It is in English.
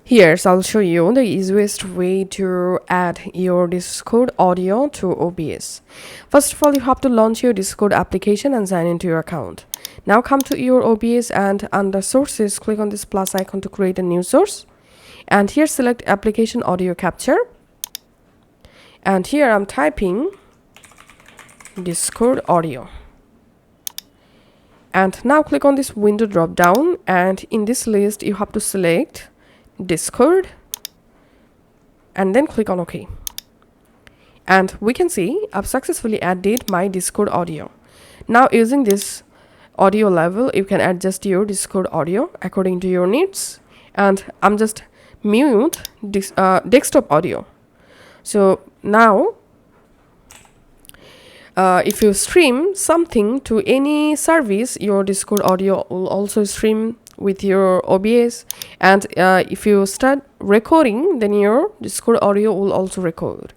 Here, so I'll show you the easiest way to add your Discord audio to OBS. First of all, you have to launch your Discord application and sign into your account. Now come to your OBS and under sources, click on this plus icon to create a new source. And here select application audio capture. And here I'm typing Discord audio. And now click on this window drop down, and in this list you have to select Discord and then click on OK. And we can see I've successfully added my Discord audio. Now using this audio level, you can adjust your Discord audio according to your needs. And I'm just mute this desktop audio. So now if you stream something to any service, your Discord audio will also stream with your OBS. And if you start recording, then your Discord audio will also record.